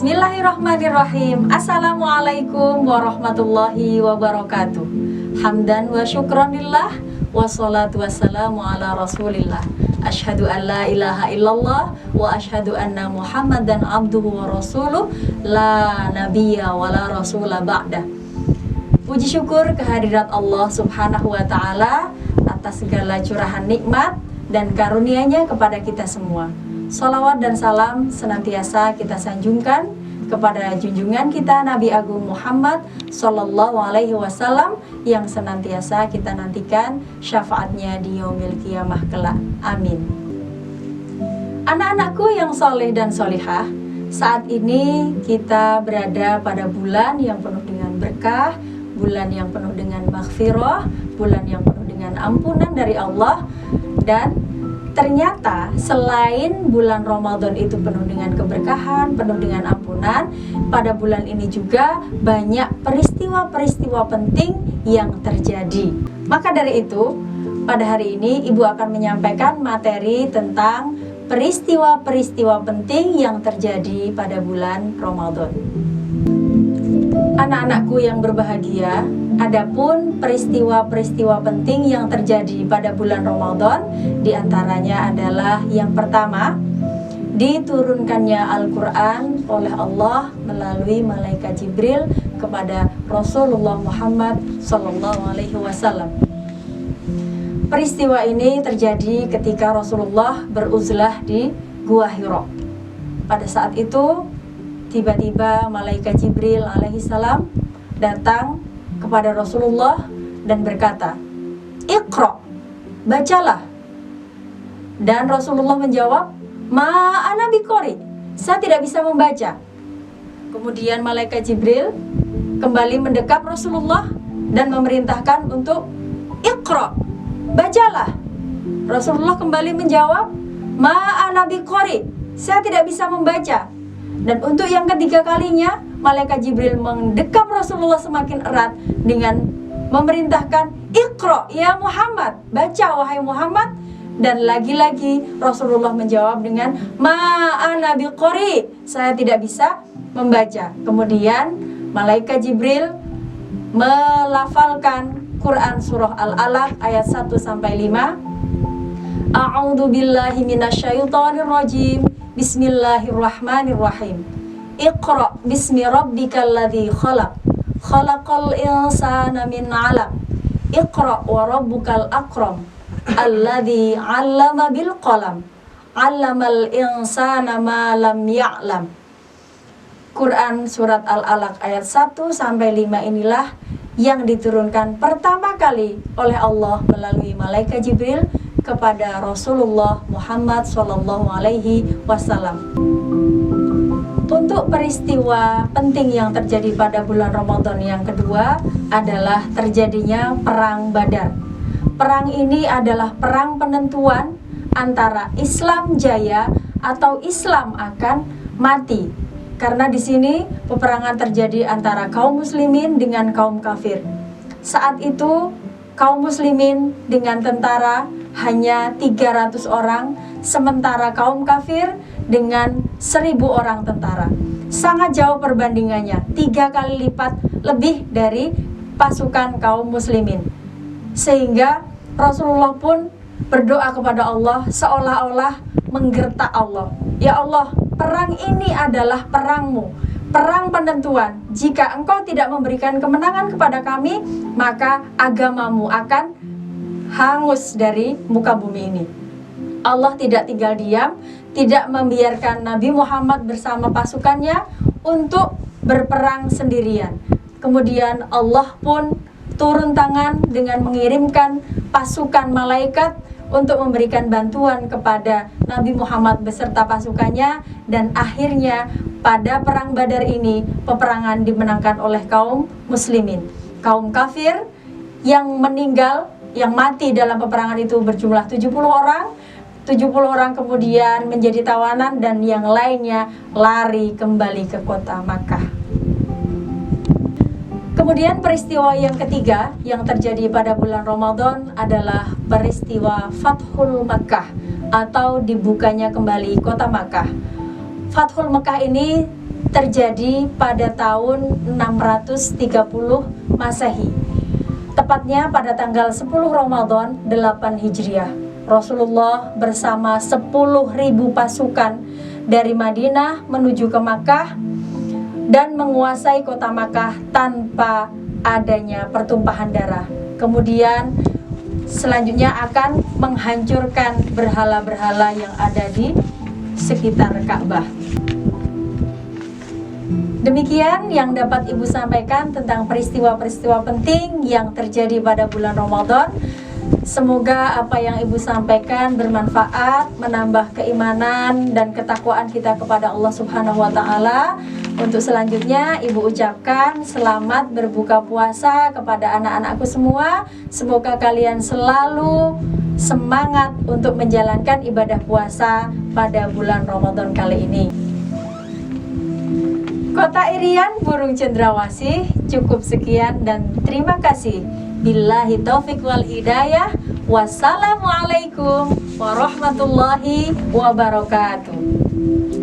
Bismillahirrahmanirrahim. Assalamualaikum warahmatullahi wabarakatuh. Hamdan wa syukranillah, wassalatu wassalamu ala rasulillah. Asyhadu an la ilaha illallah wa asyhadu anna muhammadan abduhu wa rasuluh. La nabiyya wa la rasula ba'dah. Puji syukur kehadirat Allah subhanahu wa ta'ala atas segala curahan nikmat dan karunia-Nya kepada kita semua. Salawat dan salam senantiasa kita sanjungkan kepada junjungan kita Nabi Agung Muhammad Sallallahu Alaihi Wasallam yang senantiasa kita nantikan syafaatnya di yaumil qiyamah kelak. Amin. Anak-anakku yang soleh dan solihah, saat ini kita berada pada bulan yang penuh dengan berkah, bulan yang penuh dengan maghfirah, bulan yang penuh dengan ampunan dari Allah. Dan ternyata selain bulan Ramadan itu penuh dengan keberkahan, penuh dengan ampunan, pada bulan ini juga banyak peristiwa-peristiwa penting yang terjadi. Maka dari itu, pada hari ini Ibu akan menyampaikan materi tentang peristiwa-peristiwa penting yang terjadi pada bulan Ramadan. Anak-anakku yang berbahagia, adapun peristiwa-peristiwa penting yang terjadi pada bulan Ramadan, diantaranya adalah yang pertama, diturunkannya Al-Quran oleh Allah melalui malaikat Jibril kepada Rasulullah Muhammad SAW. Peristiwa ini terjadi ketika Rasulullah beruzlah di Gua Hira. Pada saat itu, tiba-tiba malaikat Jibril alaihissalam datang kepada Rasulullah dan berkata, "Iqra, bacalah." Dan Rasulullah menjawab, "Ma ana biqari, saya tidak bisa membaca." Kemudian malaikat Jibril kembali mendekap Rasulullah dan memerintahkan untuk "Iqra, bacalah." Rasulullah kembali menjawab, "Ma ana biqari, saya tidak bisa membaca." Dan untuk yang ketiga kalinya, malaikat Jibril mendekap Rasulullah semakin erat dengan memerintahkan, "Iqra ya Muhammad, baca wahai Muhammad." Dan lagi-lagi Rasulullah menjawab dengan, "Ma ana biqari, saya tidak bisa membaca." Kemudian malaikat Jibril melafalkan Quran surah Al-Alaq ayat 1 sampai 5. A'udzu billahi minasyaitonir rajim. Bismillahirrahmanirrahim. Iqra bismi rabbikal ladzi khalaq. Khalaqal insana min 'alaq. Iqra wa rabbukal akram. Alladzi 'allama bil qalam. 'Allamal insana ma lam ya'lam. Quran surat Al-Alaq ayat 1 sampai 5 inilah yang diturunkan pertama kali oleh Allah melalui malaikat Jibril kepada Rasulullah Muhammad SAW. Untuk peristiwa penting yang terjadi pada bulan Ramadan yang kedua adalah terjadinya Perang Badar. Perang ini adalah perang penentuan antara Islam jaya atau Islam akan mati. Karena di sini peperangan terjadi antara kaum muslimin dengan kaum kafir. Saat itu kaum muslimin dengan tentara hanya 300 orang, sementara kaum kafir dengan 1000 orang tentara. Sangat jauh perbandingannya, 3 kali lipat lebih dari pasukan kaum muslimin. Sehingga Rasulullah pun berdoa kepada Allah seolah-olah menggertak Allah. "Ya Allah, perang ini adalah perangmu, perang penentuan. Jika engkau tidak memberikan kemenangan kepada kami, maka agamamu akan hangus dari muka bumi ini." Allah tidak tinggal diam, tidak membiarkan Nabi Muhammad bersama pasukannya untuk berperang sendirian. Kemudian Allah pun turun tangan dengan mengirimkan pasukan malaikat untuk memberikan bantuan kepada Nabi Muhammad beserta pasukannya. Dan akhirnya pada Perang Badar ini, peperangan dimenangkan oleh kaum muslimin. Kaum kafir yang meninggal, yang mati dalam peperangan itu berjumlah 70 orang. 70 orang kemudian menjadi tawanan dan yang lainnya lari kembali ke kota Makkah. Kemudian peristiwa yang ketiga yang terjadi pada bulan Ramadan adalah peristiwa Fathul Makkah atau dibukanya kembali kota Makkah. Fathul Makkah ini terjadi pada tahun 630 Masehi. Tepatnya pada tanggal 10 Ramadan 8 Hijriah. Rasulullah bersama 10.000 pasukan dari Madinah menuju ke Makkah dan menguasai kota Makkah tanpa adanya pertumpahan darah. Kemudian selanjutnya akan menghancurkan berhala-berhala yang ada di sekitar Ka'bah. Demikian yang dapat Ibu sampaikan tentang peristiwa-peristiwa penting yang terjadi pada bulan Ramadan. Semoga apa yang Ibu sampaikan bermanfaat, menambah keimanan dan ketakwaan kita kepada Allah Subhanahu wa taala. Untuk selanjutnya Ibu ucapkan selamat berbuka puasa kepada anak-anakku semua. Semoga kalian selalu semangat untuk menjalankan ibadah puasa pada bulan Ramadan kali ini. Kota Irian, burung cendrawasih. Cukup sekian dan terima kasih. Billahi taufiq wal hidayah. Wassalamualaikum warahmatullahi wabarakatuh.